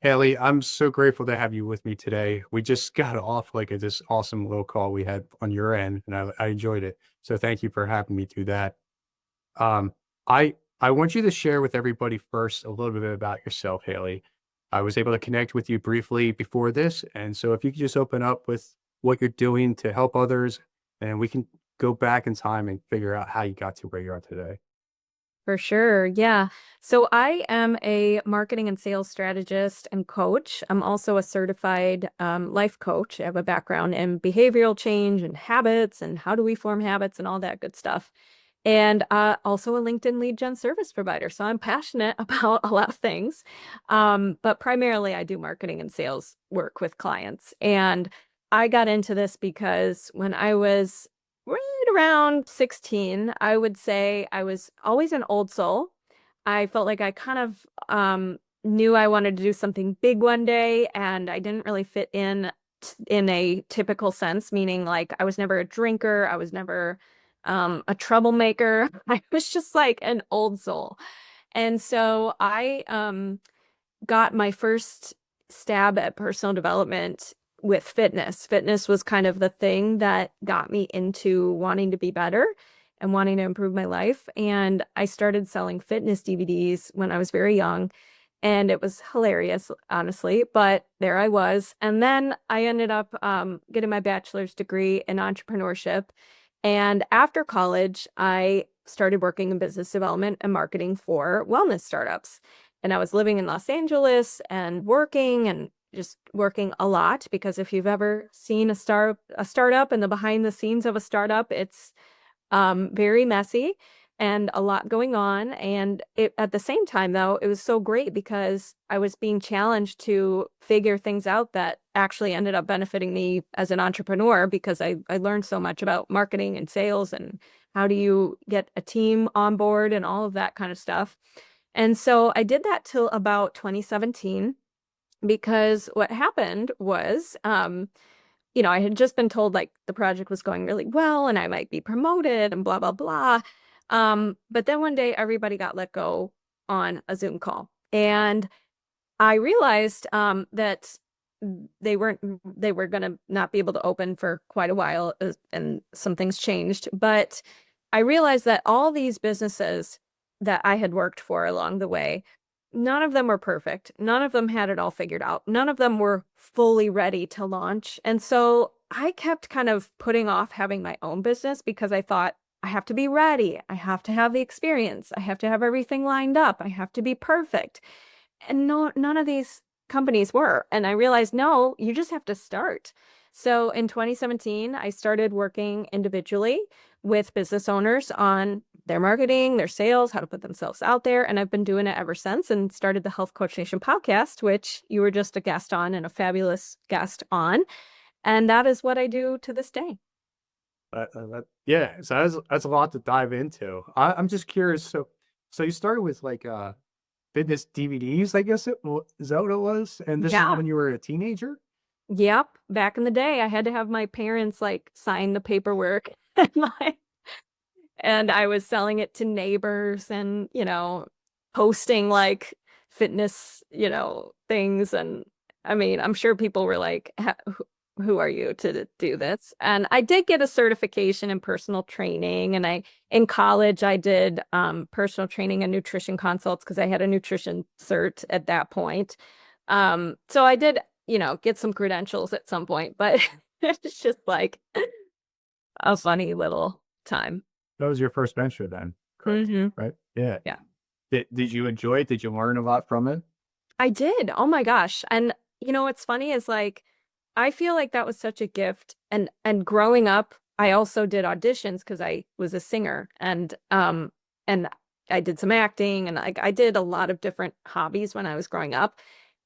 Haley, I'm so grateful to have you with me today. We just got off like this awesome little call we had on your end, and I enjoyed it. So thank you for having me do that. Um, I want you to share with everybody first a little bit about yourself, Haley. I was able to connect with you briefly before this, and so if you could just open up with what you're doing to help others, and we can go back in time and figure out how you got to where you are today. For sure. Yeah. So I am a marketing and sales strategist and coach. I'm also a certified life coach. I have a background in behavioral change and habits and how do we form habits and all that good stuff. And also a LinkedIn lead gen service provider. So I'm passionate about a lot of things. But primarily I do marketing and sales work with clients. And I got into this because when I was right around 16, I would say I was always an old soul. I felt like I kind of knew I wanted to do something big one day, and I didn't really fit in a typical sense, meaning like I was never a drinker, I was never a troublemaker. I was just like an old soul. And so I got my first stab at personal development with fitness. Fitness was kind of the thing that got me into wanting to be better and wanting to improve my life. And I started selling fitness DVDs when I was very young. And it was hilarious, honestly, but there I was. And then I ended up getting my bachelor's degree in entrepreneurship. And after college, I started working in business development and marketing for wellness startups. And I was living in Los Angeles and just working a lot because if you've ever seen a startup and the behind the scenes of a startup, it's very messy and a lot going on. And at the same time, though, it was so great because I was being challenged to figure things out that actually ended up benefiting me as an entrepreneur because I learned so much about marketing and sales and how do you get a team on board and all of that kind of stuff. And so I did that till about 2017 because what happened was, I had just been told like the project was going really well and I might be promoted and blah, blah, blah. But then one day everybody got let go on a Zoom call. And I realized that they were going to not be able to open for quite a while and some things changed. But I realized that all these businesses that I had worked for along the way, none of them were perfect. None of them had it all figured out. None of them were fully ready to launch. And so I kept kind of putting off having my own business because I thought, I have to be ready. I have to have the experience. I have to have everything lined up. I have to be perfect. And no, none of these companies were. And I realized, no, you just have to start. So in 2017, I started working individually with business owners on their marketing, their sales, how to put themselves out there. And I've been doing it ever since and started the Health Coach Nation podcast, which you were just a guest on and a fabulous guest on. And that is what I do to this day. Yeah, so that's a lot to dive into. I'm just curious. So you started with like fitness DVDs, I guess is that what it was? And this is Yeah. when you were a teenager? Yep. Back in the day, I had to have my parents like sign the paperwork and like and I was selling it to neighbors and, posting like fitness, things. And I mean, I'm sure people were like, who are you to do this? And I did get a certification in personal training. And in college, I did personal training and nutrition consults because I had a nutrition cert at that point. So I did, get some credentials at some point, but it's just like a funny little time. That was your first venture then, correct? Hmm. Right? Yeah. Yeah, Did you enjoy it? Did you learn a lot from it? I did. Oh my gosh. And what's funny is like I feel like that was such a gift. And growing up, I also did auditions because I was a singer and I did some acting and like I did a lot of different hobbies when I was growing up.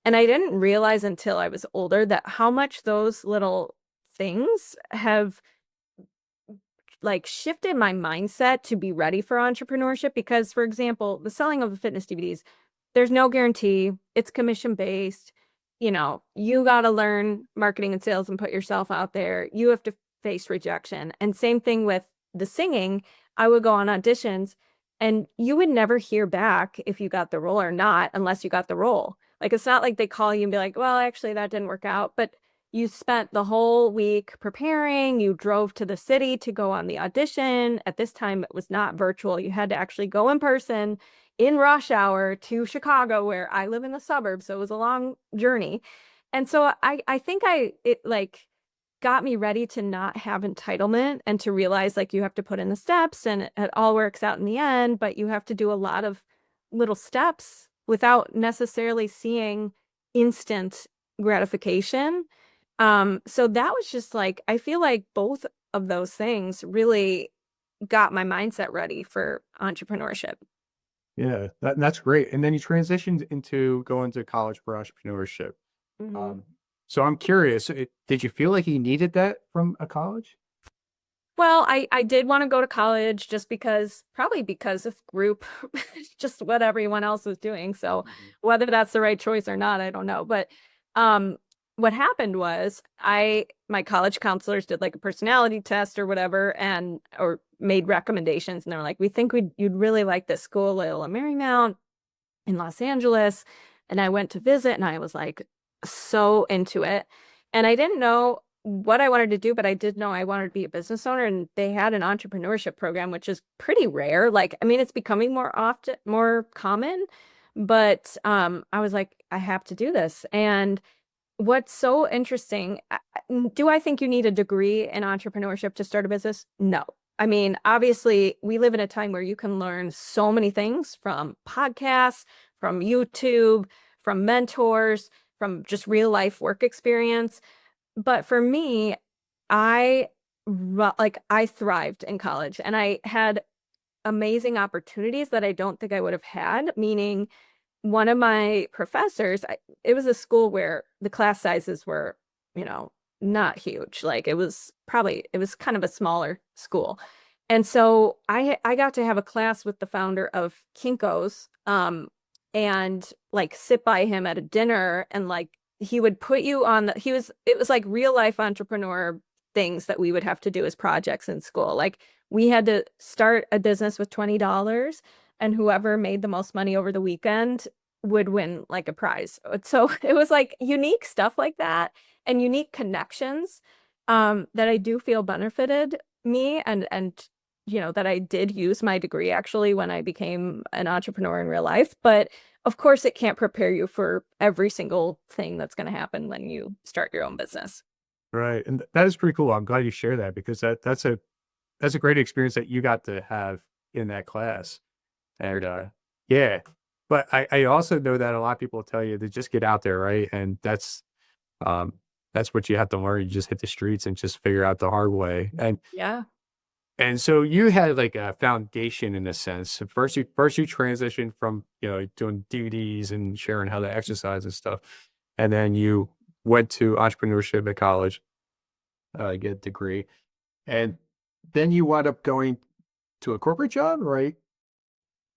And I didn't realize until I was older that how much those little things have like shifted my mindset to be ready for entrepreneurship because for example, the selling of the fitness DVDs, there's no guarantee. It's commission based. You got to learn marketing and sales and put yourself out there. You have to face rejection. And same thing with the singing. I would go on auditions and you would never hear back if you got the role or not unless you got the role. Like, it's not like they call you and be like, well, actually, that didn't work out. But you spent the whole week preparing. You drove to the city to go on the audition. At this time, it was not virtual. You had to actually go in person in rush hour to Chicago, where I live in the suburbs. So it was a long journey. And so I think it like got me ready to not have entitlement and to realize like you have to put in the steps and it all works out in the end, but you have to do a lot of little steps without necessarily seeing instant gratification. So that was just like, I feel like both of those things really got my mindset ready for entrepreneurship. Yeah, that's great. And then you transitioned into going to college for entrepreneurship. Mhm. Um, so I'm curious, did you feel like you needed that from a college? Well, I did want to go to college just because, probably because of group, just what everyone else was doing. So Mhm. whether that's the right choice or not, I don't know. But um, what happened was my college counselors did like a personality test or whatever, and or made recommendations, and they were like, "We think you'd really like this school, Loyola Marymount in Los Angeles." And I went to visit and I was like so into it. And I didn't know what I wanted to do, but I did know I wanted to be a business owner. And they had an entrepreneurship program, which is pretty rare. Like, I mean, it's becoming more common, but I was like, I have to do this. And what's so interesting, do I think you need a degree in entrepreneurship to start a business? No. I mean, obviously, we live in a time where you can learn so many things from podcasts, from YouTube, from mentors, from just real life work experience. But for me, I I thrived in college and I had amazing opportunities that I don't think I would have had, meaning one of my professors, it was a school where the class sizes were, you know, not huge. Like it was kind of a smaller school. And so I got to have a class with the founder of Kinko's, and like sit by him at a dinner and like he would put you on it was like real life entrepreneur things that we would have to do as projects in school. Like we had to start a business with $20 and whoever made the most money over the weekend would win like a prize. So it was like unique stuff like that and unique connections that I do feel benefited me and you know that I did use my degree actually when I became an entrepreneur in real life. But of course, it can't prepare you for every single thing that's going to happen when you start your own business. Right. And that is pretty cool. I'm glad you share that because that's a great experience that you got to have in that class. For And sure. yeah. But I also know that a lot of people tell you to just get out there, right? And um that's what you have to learn. You just hit the streets and just figure out the hard way. Yeah. And so you had like a foundation in a sense. So first you transitioned from, doing DVDs and sharing how to exercise and stuff. And then you went to entrepreneurship at college, get a degree. And then you wound up going to a corporate job, right?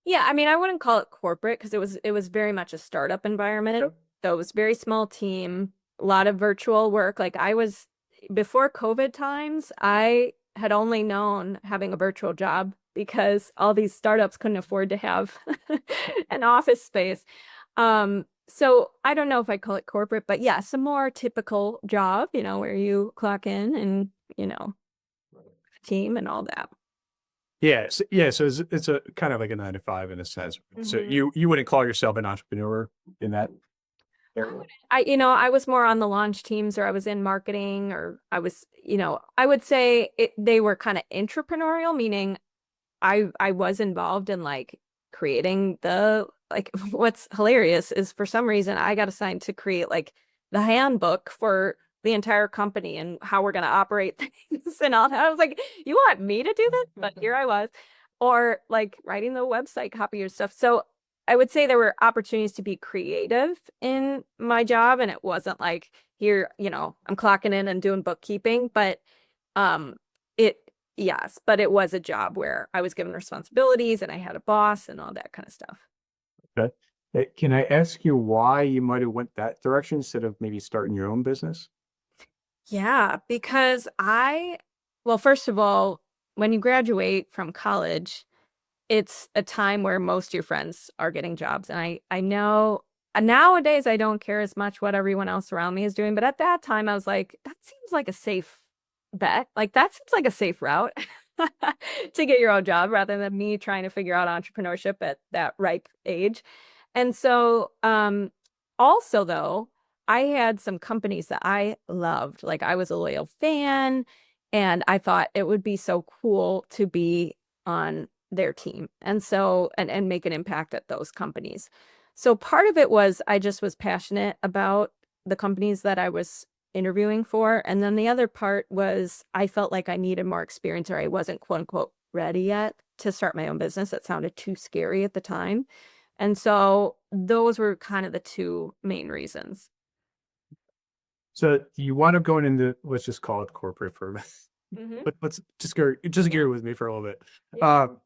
Yeah, I mean, I wouldn't call it corporate because it was very much a startup environment. Yep. So it was very small team, a lot of virtual work. Like I was before COVID times, I had only known having a virtual job because all these startups couldn't afford to have an office space. So I don't know if I call it corporate, but yes, a more typical job, you know, where you clock in and, you know, team and all that. Yeah, so it's a kind of like a 9 to 5 in a sense. So Mhm. you wouldn't call yourself an entrepreneur in that I area? would you know, I was more on the launch teams or I was in marketing or I was, you know, I would say they were kind of entrepreneurial, meaning I was involved in like creating the like what's hilarious is for some reason I got assigned to create like the handbook for the entire company and how we're going to operate things and all that. I was like, you want me to do this? But here I was. Or like writing the website copy or stuff. So I would say there were opportunities to be creative in my job and it wasn't like here, you know, I'm clocking in and doing bookkeeping, but um it yes, but it was a job where I was given responsibilities and I had a boss and all that kind of stuff. Okay. Can I ask you why you might have went that direction instead of maybe starting your own business? Yeah, because well, first of all, when you graduate from college, it's a time where most of your friends are getting jobs. And I know nowadays I don't care as much what everyone else around me is doing, but at that time I was like, that seems like a safe bet. Like that seems like a safe route to get your own job rather than me trying to figure out entrepreneurship at that ripe age. And so, also though, I had some companies that I loved. Like I was a loyal fan and I thought it would be so cool to be on their team. And so, and make an impact at those companies. So part of it was I just was passionate about the companies that I was interviewing for. And then the other part was I felt like I needed more experience or I wasn't quote unquote ready yet to start my own business. It sounded too scary at the time. And so those were kind of the two main reasons. So you wind up going into, let's just call it corporate for a minute, Hmm. but let's just gear with me for a little bit. Yeah. Um,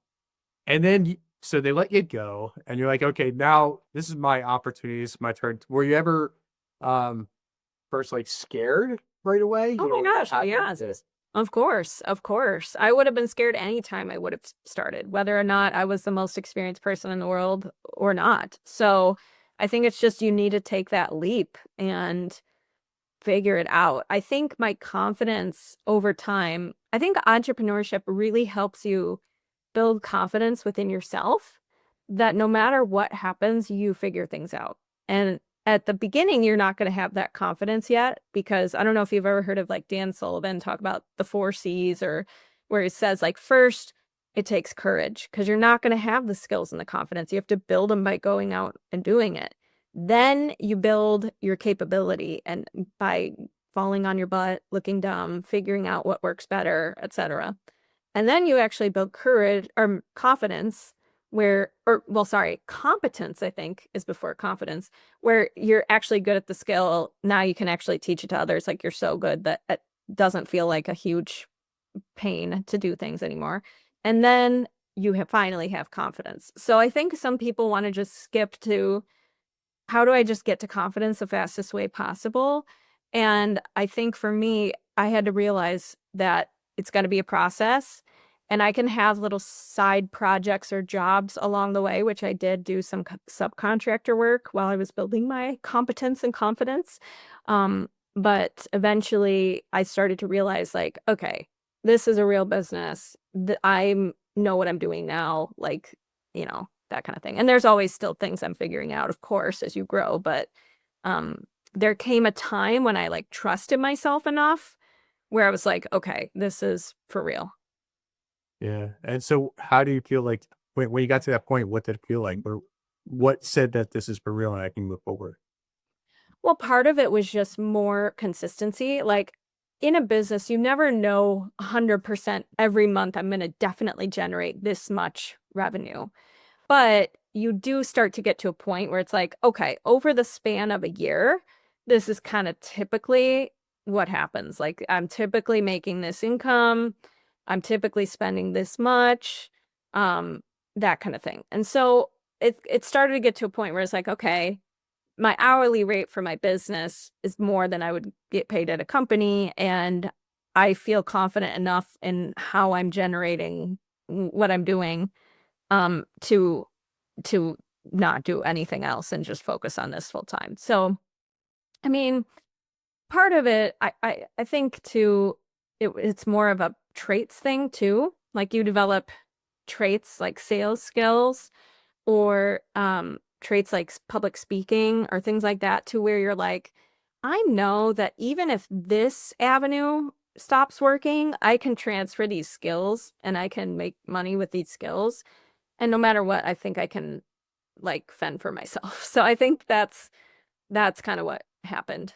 and then so they let you go, and you're like, okay, now this is my opportunity. It's my turn. Were you ever um first like scared right away? Oh You my know, gosh. Oh I, yeah. Of course. Of course. I would have been scared anytime I would have started, whether or not I was the most experienced person in the world or not. So I think it's just you need to take that leap and figure it out. I think my confidence over time, I think entrepreneurship really helps you build confidence within yourself that no matter what happens, you figure things out. And at the beginning, you're not going to have that confidence yet because I don't know if you've ever heard of like Dan Sullivan talk about the 4 C's or where he says like first it takes courage because you're not going to have the skills and the confidence. You have to build them by going out and doing it. Then you build your capability and by falling on your butt, looking dumb, figuring out what works better, etc. And then you actually build courage or confidence where, or well, sorry, competence, I think, is before confidence, where you're actually good at the skill. Now you can actually teach it to others. Like you're so good that it doesn't feel like a huge pain to do things anymore. And then you have finally have confidence. So I think some people want to just skip to how do I just get to confidence the fastest way possible? And I think for me, I had to realize that it's got to be a process and I can have little side projects or jobs along the way, which I did do some subcontractor work while I was building my competence and confidence. But eventually I started to realize like, okay, this is a real business. I know what I'm doing now. Like, that kind of thing. And there's always still things I'm figuring out, of course, as you grow. But um, there came a time when I like trusted myself enough where I was like, okay, this is for real. yeah. And so, how do you feel like when you got to that point? What did it feel like, or what said that this is for real and I can move forward? Well, part of it was just more consistency. Like in a business, you never know 100% every month I'm going to definitely generate this much revenue. But you do start to get to a point where it's like, okay, over the span of a year, this is kind of typically what happens. Like, I'm typically making this income, I'm typically spending this much, um, that kind of thing. And so it started to get to a point where it's like, okay, my hourly rate for my business is more than I would get paid at a company, and I feel confident enough in how I'm generating what I'm doing to not do anything else and just focus on this full time. So, I mean, part of it, I think too, it's more of a traits thing too. Like you develop traits like sales skills or traits like public speaking or things like that to where you're like, I know that even if this avenue stops working, I can transfer these skills and I can make money with these skills. And no matter what, I think I can like fend for myself. So I think that's kind of what happened.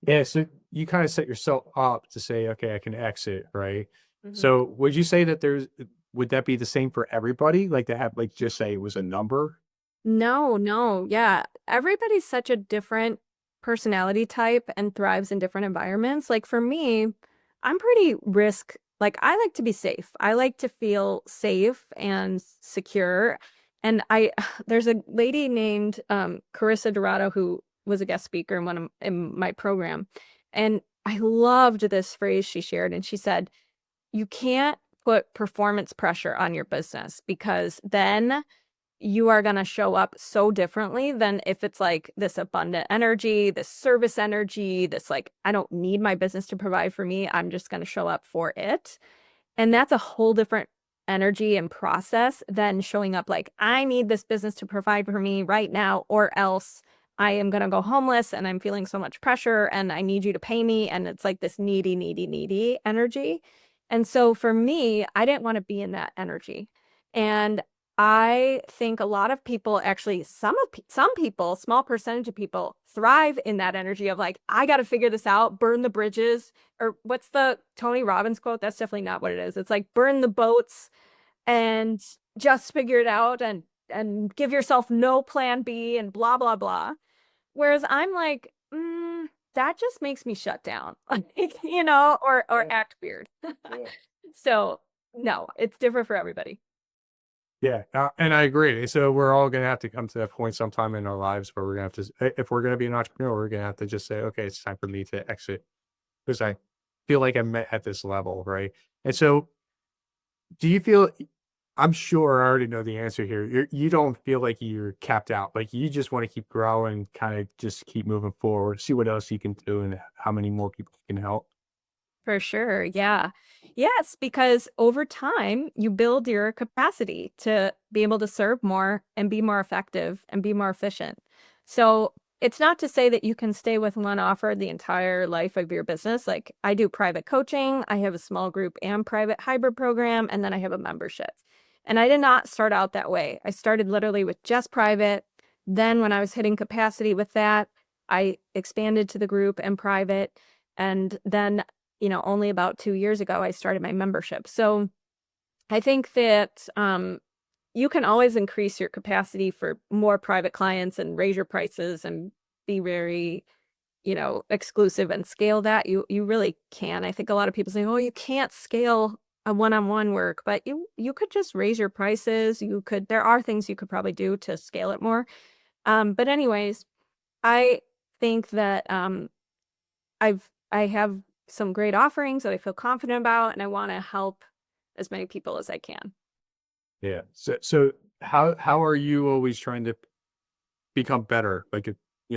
Yeah, so you kind of set yourself up to say, okay, I can exit, right? Mhm. So would you say that would that be the same for everybody? Like to have, like, just say it was a number? No, no. Yeah. Everybody's such a different personality type and thrives in different environments. Like for me, I'm pretty like I like to be safe. I like to feel safe and secure. And there's a lady named Carissa Dorado who was a guest speaker in my program. And I loved this phrase she shared. And she said, you can't put performance pressure on your business because then you are going to show up so differently than if it's like this abundant energy, this service energy, this like, I don't need my business to provide for me. I'm just going to show up for it. And that's a whole different energy and process than showing up like, I need this business to provide for me right now, or else I am going to go homeless and I'm feeling so much pressure and I need you to pay me. And it's like this needy, needy, needy energy. And so for me, I didn't want to be in that energy. And I think a lot of people actually, some people, small percentage of people thrive in that energy of like, I got to figure this out, burn the bridges, or what's the Tony Robbins quote? That's definitely not what it is. It's like burn the boats and just figure it out and give yourself no plan B and blah blah blah. Whereas I'm like, that just makes me shut down, like, or Yeah. act weird. Yeah. So no, it's different for everybody. Yeah, and I agree. So we're all gonna have to come to that point sometime in our lives where we're gonna have to, if we're gonna be an entrepreneur, we're gonna have to just say, okay, it's time for me to exit because I feel like I'm at this level, right? And so, do you feel? I'm sure I already know the answer here. You don't feel like you're capped out. Like you just want to keep growing, kind of just keep moving forward, see what else you can do, and how many more people you can help. For sure. Yeah. Yes, because over time, you build your capacity to be able to serve more and be more effective and be more efficient. So it's not to say that you can stay with one offer the entire life of your business. Like I do private coaching, I have a small group and private hybrid program, and then I have a membership. And I did not start out that way. I started literally with just private. Then when I was hitting capacity with that, I expanded to the group and private. And then only about 2 years ago, I started my membership. So I think that you can always increase your capacity for more private clients and raise your prices and be very, exclusive and scale that. You really can. I think a lot of people say, oh, you can't scale a one-on-one work, but you could just raise your prices. There are things you could probably do to scale it more. But anyways, I think that I have some great offerings that I feel confident about, and I want to help as many people as I can. Yeah. So how are you always trying to become better? Like,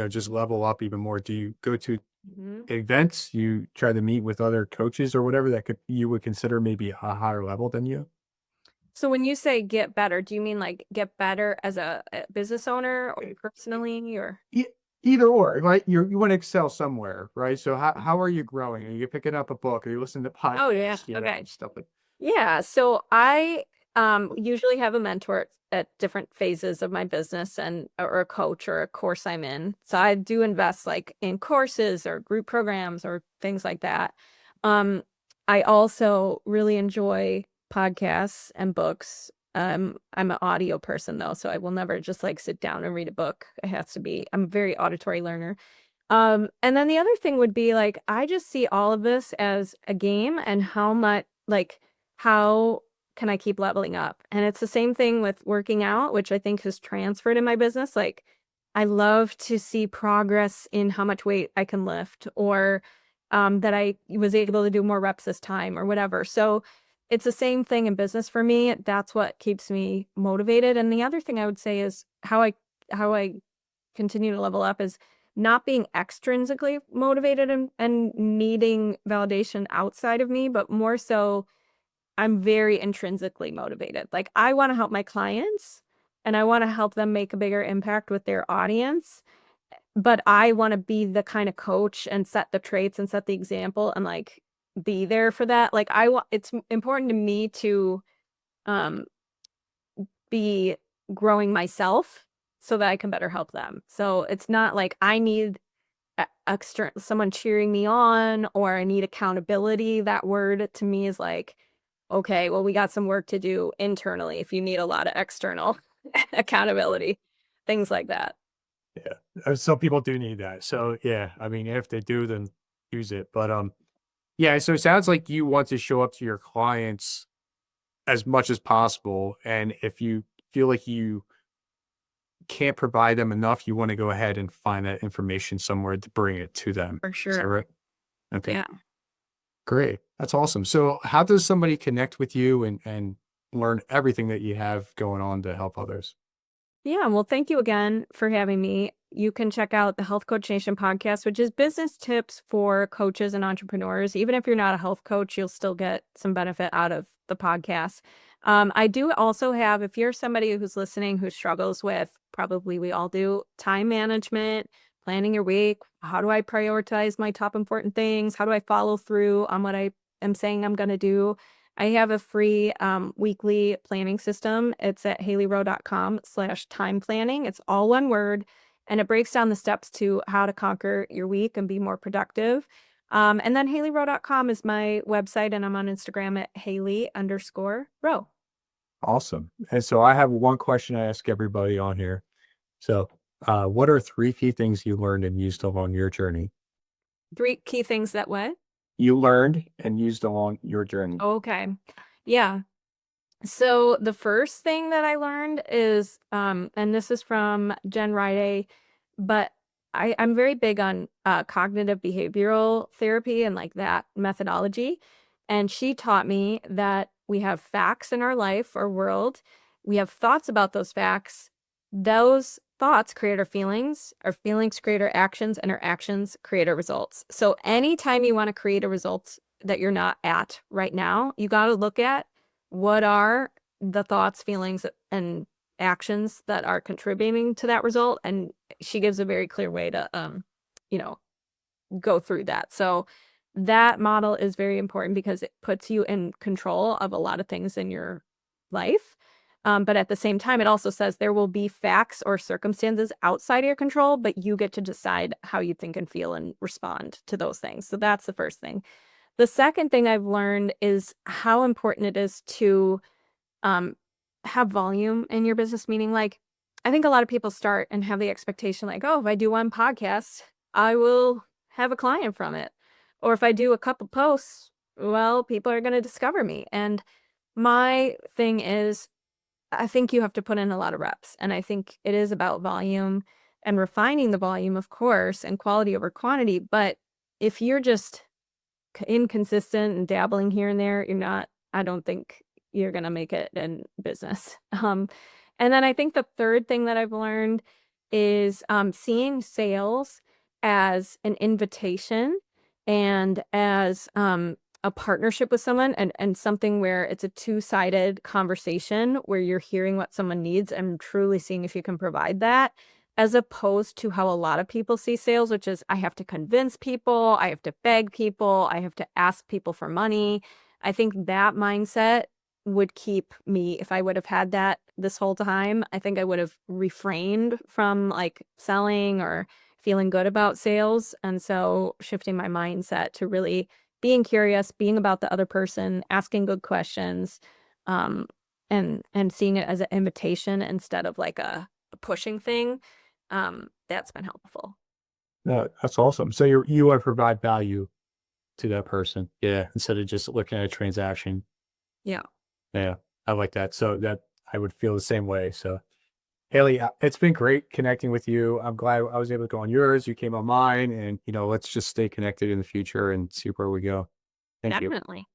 just level up even more. Do you go to Mhm. events? You try to meet with other coaches or whatever that you would consider maybe a higher level than you? So when you say get better, do you mean like get better as a business owner or personally or? E Either or, right? You wanna excel somewhere, right? So how are you growing? Are you picking up a book? Are you listening to Oh yeah. podcasts, Okay. stuff like. Yeah. So I usually have a mentor at different phases of my business and or a coach or a course I'm in. So I do invest like in courses or group programs or things like that. Um, I also really enjoy podcasts and books. I'm an audio person though, so I will never just like sit down and read a book. It has to be, I'm a very auditory learner. And then the other thing would be like, I just see all of this as a game and how much, like, how can I keep leveling up? And it's the same thing with working out, which I think has transferred in my business. Like, I love to see progress in how much weight I can lift or that I was able to do more reps this time or whatever. So it's the same thing in business for me. That's what keeps me motivated. And the other thing I would say is how I continue to level up is not being extrinsically motivated and needing validation outside of me, but more so I'm very intrinsically motivated. Like I want to help my clients and I want to help them make a bigger impact with their audience, but I want to be the kind of coach and set the traits and set the example and like be there for that. Like it's important to me to um be growing myself so that I can better help them. So it's not like I need extra someone cheering me on or I need accountability. That word to me is like, okay, well, we got some work to do internally if you need a lot of external accountability, things like that. Yeah, some people do need that. So, yeah, I mean, if they do, then use it. But, yeah, so it sounds like you want to show up to your clients as much as possible, and if you feel like you can't provide them enough, you wanna go ahead and find that information somewhere to bring it to them. For Is that sure. right? Okay, Yeah. great. That's awesome. So how does somebody connect with you and learn everything that you have going on to help others? Yeah, well, thank you again for having me. You can check out the Health Coach Nation podcast, which is business tips for coaches and entrepreneurs. Even if you're not a health coach, you'll still get some benefit out of the podcast. I do also have, if you're somebody who's listening who struggles with, probably we all do, time management, planning your week. How do I prioritize my top important things? How do I follow through on what I am saying I'm going to do? I have a free weekly planning system. It's at haileyrowe.com/time planning. It's all one word, and it breaks down the steps to how to conquer your week and be more productive. And then haileyrowe.com is my website, and I'm on Instagram at Hailey_Rowe. Awesome. And so I have one question I ask everybody on here. So, what are three key things you learned and used along your journey? Three key things that what? You learned and used along your journey. Okay. Yeah. So the first thing that I learned is, and this is from Jen Riday, but I'm very big on cognitive behavioral therapy and like that methodology. And she taught me that we have facts in our life or world. We have thoughts about those facts. Those thoughts create our feelings create our actions, and our actions create our results. So anytime you want to create a result that you're not at right now, you got to look at what are the thoughts, feelings, and actions that are contributing to that result. And she gives a very clear way to, you know, go through that. So that model is very important because it puts you in control of a lot of things in your life. But at the same time, it also says there will be facts or circumstances outside of your control, but you get to decide how you think and feel and respond to those things. So that's the first thing. The second thing I've learned is how important it is to um, have volume in your business. Meaning, like, I think a lot of people start and have the expectation, like, oh, if I do one podcast, I will have a client from it. Or if I do a couple posts, well, people are going to discover me. And my thing is, I think you have to put in a lot of reps. And I think it is about volume and refining the volume, of course, and quality over quantity. But if you're just inconsistent and dabbling here and there, I don't think you're going to make it in business. And then I think the third thing that I've learned is seeing sales as an invitation and as a partnership with someone, and something where it's a two-sided conversation where you're hearing what someone needs and truly seeing if you can provide that, as opposed to how a lot of people see sales, which is I have to convince people, I have to beg people, I have to ask people for money. I think that mindset would keep me, if I would have had that this whole time, I think I would have refrained from like selling or feeling good about sales. And so shifting my mindset to really being curious, being about the other person, asking good questions, um, and seeing it as an invitation instead of like a pushing thing. That's been helpful. No, that's awesome. So you want to provide value to that person. Yeah. Instead of just looking at a transaction. Yeah. Yeah. I like that. So that I would feel the same way. So Haley, it's been great connecting with you. I'm glad I was able to go on yours. You came on mine and, let's just stay connected in the future and see where we go. Thank you. Definitely.